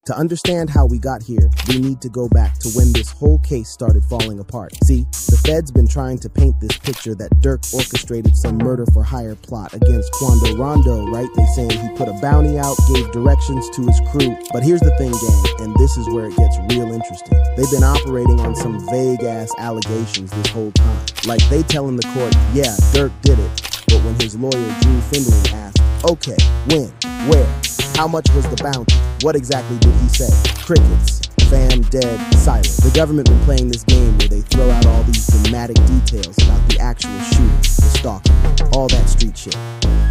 To understand how we got here, we need to go back to when this whole case started falling apart. See, the Fed's been trying to paint this picture that Durk orchestrated some murder-for-hire plot against Quando Rondo, right? They saying he put a bounty out, gave directions to his crew. But here's the thing, gang, and this is where it gets real interesting. They've been operating on some vague-ass allegations this whole time. Like they telling the court, yeah, Durk did it. But when his lawyer Drew Findling asked, okay, when, where, how much was the bounty? What exactly did he say? Crickets. Fam, dead, silent. The government been playing this game where they throw out all these dramatic details about the actual shooting, the stalking, all that street shit.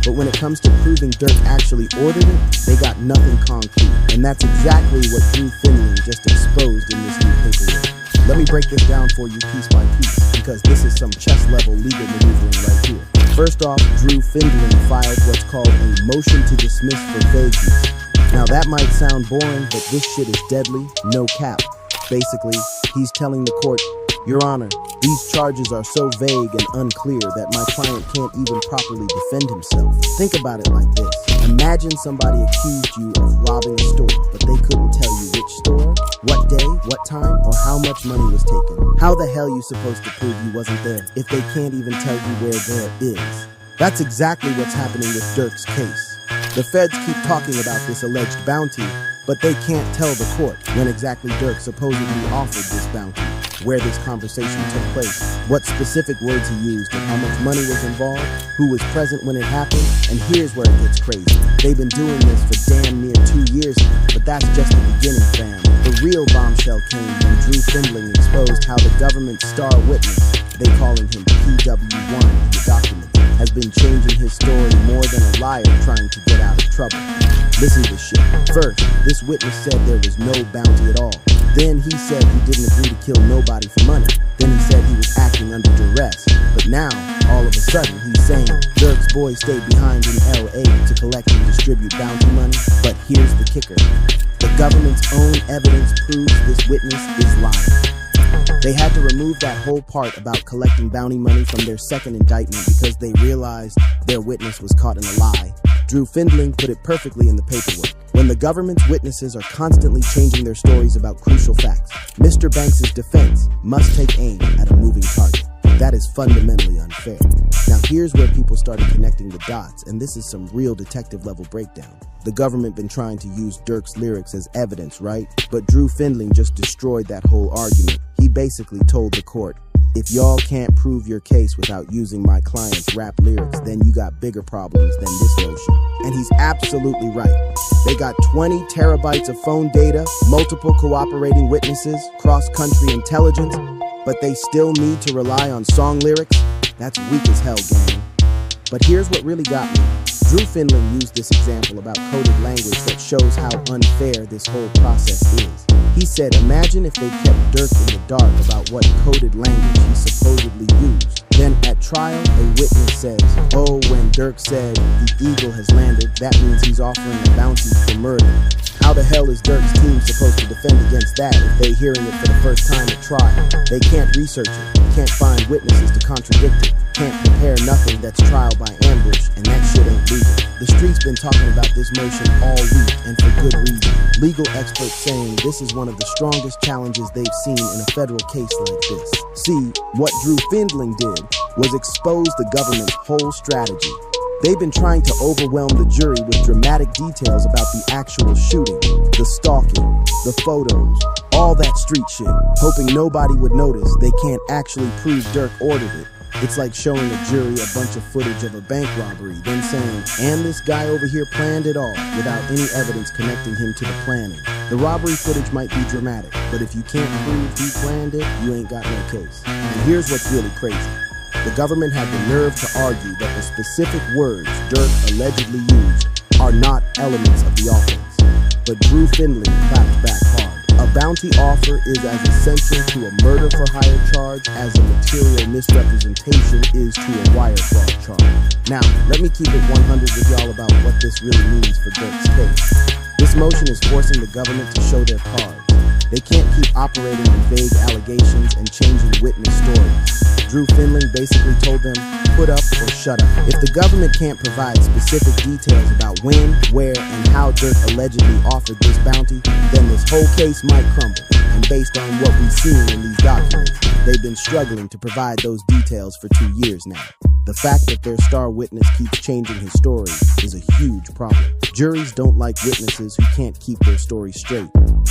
But when it comes to proving Durk actually ordered it, they got nothing concrete. And that's exactly what Drew Findling just exposed in this new paperwork. Let me break this down for you piece by piece, because this is some chess-level legal maneuvering right here. First off, Drew Findling filed what's called a motion to dismiss for vagueness. Now that might sound boring, but this shit is deadly, no cap. Basically, he's telling the court, Your Honor, these charges are so vague and unclear that my client can't even properly defend himself. Think about it like this. Imagine somebody accused you of robbing a store, but they couldn't tell you which store, what day, what time, or how much money was taken. How the hell you supposed to prove you wasn't there if they can't even tell you where there is? That's exactly what's happening with Durk's case. The feds keep talking about this alleged bounty, but they can't tell the court when exactly Durk supposedly offered this bounty, where this conversation took place, what specific words he used, and how much money was involved, who was present when it happened. And here's where it gets crazy. They've been doing this for damn near 2 years now, but that's just the beginning, fam. The real bombshell came when Drew Findling exposed how the government's star witness, they calling him PW1 in the document, has been changing his story more than a liar trying to get out of trouble. Listen to this shit. First, this witness said there was no bounty at all. Then he said he didn't agree to kill nobody for money. Then he said he was acting under duress. But now, all of a sudden, he's saying Durk's boy stayed behind in LA to collect and distribute bounty money. But here's the kicker. The government's own evidence proves this witness is lying. They had to remove that whole part about collecting bounty money from their second indictment because they realized their witness was caught in a lie. Drew Findling put it perfectly in the paperwork. When the government's witnesses are constantly changing their stories about crucial facts, Mr. Banks' defense must take aim at a moving target. That is fundamentally unfair. Now here's where people started connecting the dots, and this is some real detective level breakdown. The government been trying to use Durk's lyrics as evidence, right? But Drew Findling just destroyed that whole argument. He basically told the court, if y'all can't prove your case without using my client's rap lyrics, then you got bigger problems than this motion. And he's absolutely right. They got 20 terabytes of phone data, multiple cooperating witnesses, cross-country intelligence, but they still need to rely on song lyrics? That's weak as hell, gang. But here's what really got me. Drew Findling used this example about coded language that shows how unfair this whole process is. He said, imagine if they kept Durk in the dark about what coded language he supposedly used. Then at trial, a witness says, oh, when Durk said the eagle has landed, that means he's offering a bounty for murder. How the hell is Durk's team supposed to defend against that if they're hearing it for the first time at trial? They can't research it, can't find witnesses to contradict it, can't prepare nothing that's trial by ambush, and that shit ain't legal. The street's been talking about this motion all week, and for good reason. Legal experts saying this is one of the strongest challenges they've seen in a federal case like this. See, what Drew Findling did was expose the government's whole strategy. They've been trying to overwhelm the jury with dramatic details about the actual shooting, the stalking, the photos, all that street shit, hoping nobody would notice they can't actually prove Durk ordered it. It's like showing a jury a bunch of footage of a bank robbery, then saying, and this guy over here planned it all, without any evidence connecting him to the planning. The robbery footage might be dramatic, but if you can't prove he planned it, you ain't got no case. And here's what's really crazy. The government had the nerve to argue that the specific words Durk allegedly used are not elements of the offense. But Drew Findling clapped back hard. A bounty offer is as essential to a murder-for-hire charge as a material misrepresentation is to a wire fraud charge. Now, let me keep it 100 with y'all about what this really means for Durk's case. This motion is forcing the government to show their cards. They can't keep operating on vague allegations and changing witness stories. Drew Findling basically told them, put up or shut up. If the government can't provide specific details about when, where, and how Durk allegedly offered this bounty, then this whole case might crumble. And based on what we've seen in these documents, they've been struggling to provide those details for 2 years now. The fact that their star witness keeps changing his story is a huge problem. Juries don't like witnesses who can't keep their story straight,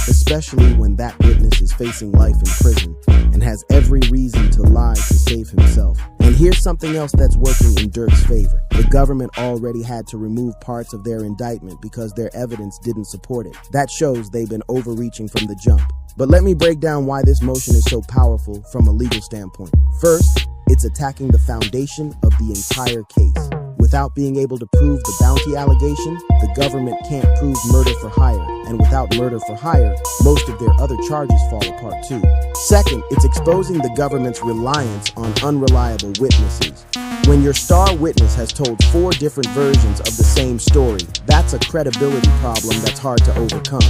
especially when that witness is facing life in prison and has every reason to lie to save himself. And here's something else that's working in Durk's favor. The government already had to remove parts of their indictment because their evidence didn't support it. That shows they've been overreaching from the jump. But let me break down why this motion is so powerful from a legal standpoint. First, it's attacking the foundation of the entire case. Without being able to prove the bounty allegation, the government can't prove murder for hire. And without murder for hire, most of their other charges fall apart too. Second, it's exposing the government's reliance on unreliable witnesses. When your star witness has told 4 different versions of the same story, that's a credibility problem that's hard to overcome.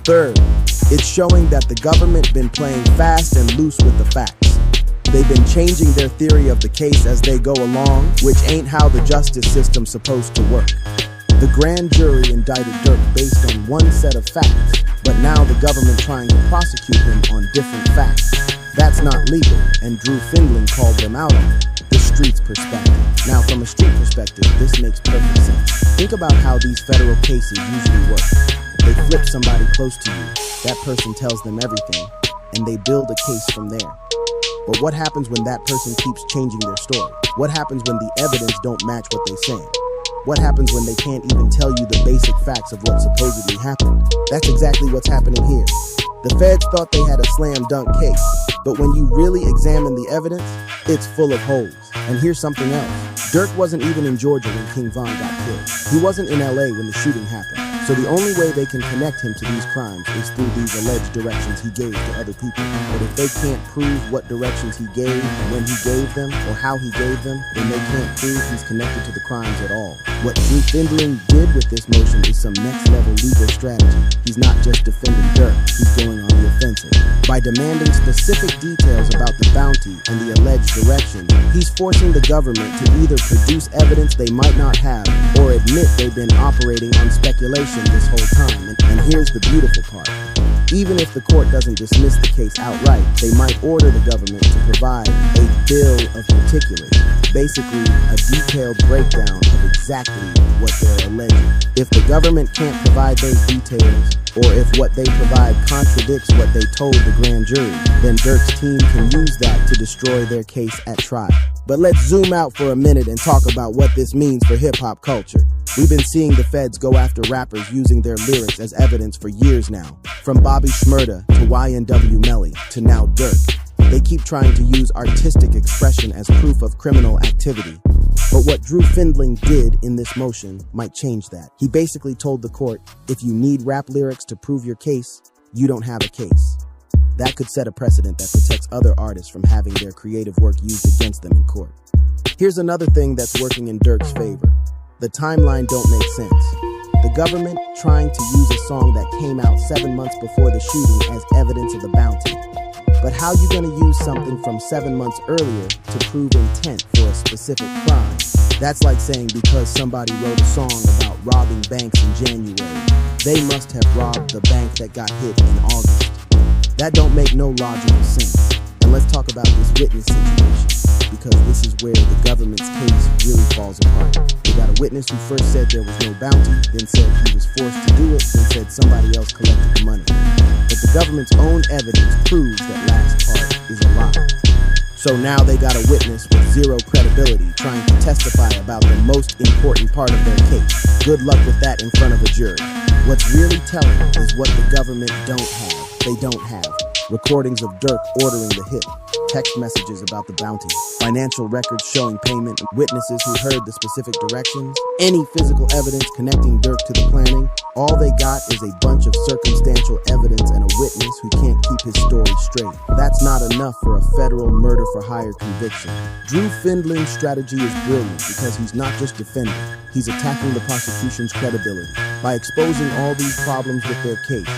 Third, it's showing that the government been playing fast and loose with the facts. They've been changing their theory of the case as they go along, which ain't how the justice system's supposed to work. The grand jury indicted Durk based on one set of facts, but now the government trying to prosecute him on different facts. That's not legal, and Drew Findling called them out on it. The street's perspective. Now, from a street perspective, this makes perfect sense. Think about how these federal cases usually work. They flip somebody close to you, that person tells them everything, and they build a case from there. But what happens when that person keeps changing their story? What happens when the evidence don't match what they're saying? What happens when they can't even tell you the basic facts of what supposedly happened? That's exactly what's happening here. The feds thought they had a slam dunk case, but when you really examine the evidence, it's full of holes. And here's something else. Durk wasn't even in Georgia when King Von got killed. He wasn't in LA when the shooting happened. So the only way they can connect him to these crimes is through these alleged directions he gave to other people. But if they can't prove what directions he gave, when he gave them, or how he gave them, then they can't prove he's connected to the crimes at all. What Drew Findling did with this motion is some next-level legal strategy. He's not just defending Durk, he's going on the offensive. By demanding specific details about the bounty and the alleged direction, he's forcing the government to either produce evidence they might not have or admit they've been operating on speculation this whole time. And here's the beautiful part. Even if the court doesn't dismiss the case outright, they might order the government to provide a bill of particulars, basically a detailed breakdown of exactly what they're alleging. If the government can't provide those details, or if what they provide contradicts what they told the grand jury, then Durk's team can use that to destroy their case at trial. But let's zoom out for a minute and talk about what this means for hip-hop culture. We've been seeing the feds go after rappers using their lyrics as evidence for years now. From Bobby Shmurda to YNW Melly to now Durk. They keep trying to use artistic expression as proof of criminal activity. But what Drew Findling did in this motion might change that. He basically told the court, if you need rap lyrics to prove your case, you don't have a case. That could set a precedent that protects other artists from having their creative work used against them in court. Here's another thing that's working in Durk's favor. The timeline don't make sense. The government trying to use a song that came out 7 months before the shooting as evidence of the bounty. But how you gonna use something from 7 months earlier to prove intent for a specific crime? That's like saying because somebody wrote a song about robbing banks in January, they must have robbed the bank that got hit in August. That don't make no logical sense. And let's talk about this witness situation, because this is where the government's case really falls apart. They got a witness who first said there was no bounty, then said he was forced to do it, then said somebody else collected the money. But the government's own evidence proves that last part is a lie. So now they got a witness with zero credibility trying to testify about the most important part of their case. Good luck with that in front of a jury. What's really telling is what the government don't have. They don't have recordings of Durk ordering the hit, text messages about the bounty, financial records showing payment, witnesses who heard the specific directions, any physical evidence connecting Durk to the planning. All they got is a bunch of circumstantial evidence and a witness who can't keep his story straight. That's not enough for a federal murder for hire conviction. Drew Findling's strategy is brilliant because he's not just defending, he's attacking the prosecution's credibility. By exposing all these problems with their case,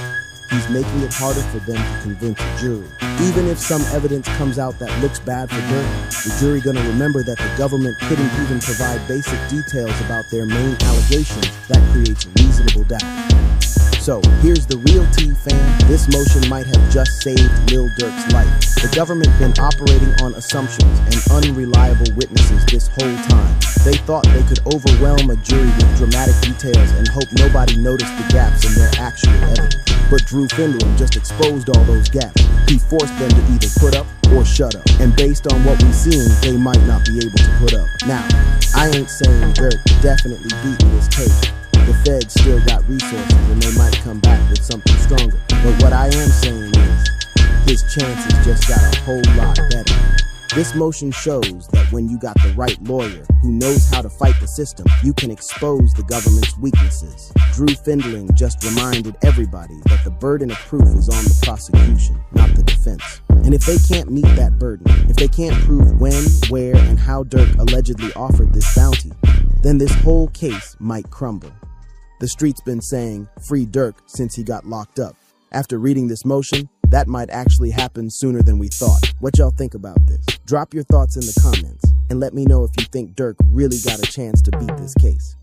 he's making it harder for them to convince a jury. Even if some evidence comes out that looks bad for Durk, the jury gonna remember that the government couldn't even provide basic details about their main allegations. That creates reasonable doubt. So, here's the real tea, fam. This motion might have just saved Lil Durk's life. The government been operating on assumptions and unreliable witnesses this whole time. They thought they could overwhelm a jury with dramatic details and hope nobody noticed the gaps in their actual evidence. But Drew Findling just exposed all those gaps. He forced them to either put up or shut up. And based on what we've seen, they might not be able to put up. Now, I ain't saying Durk definitely beating this case. The feds still got resources and they might come back with something stronger. But what I am saying is, his chances just got a whole lot better. This motion shows that when you got the right lawyer who knows how to fight the system, you can expose the government's weaknesses. Drew Findling just reminded everybody that the burden of proof is on the prosecution, not the defense. And if they can't meet that burden, if they can't prove when, where, and how Durk allegedly offered this bounty, then this whole case might crumble. The street's been saying, free Durk, since he got locked up. After reading this motion, that might actually happen sooner than we thought. What y'all think about this? Drop your thoughts in the comments, and let me know if you think Durk really got a chance to beat this case.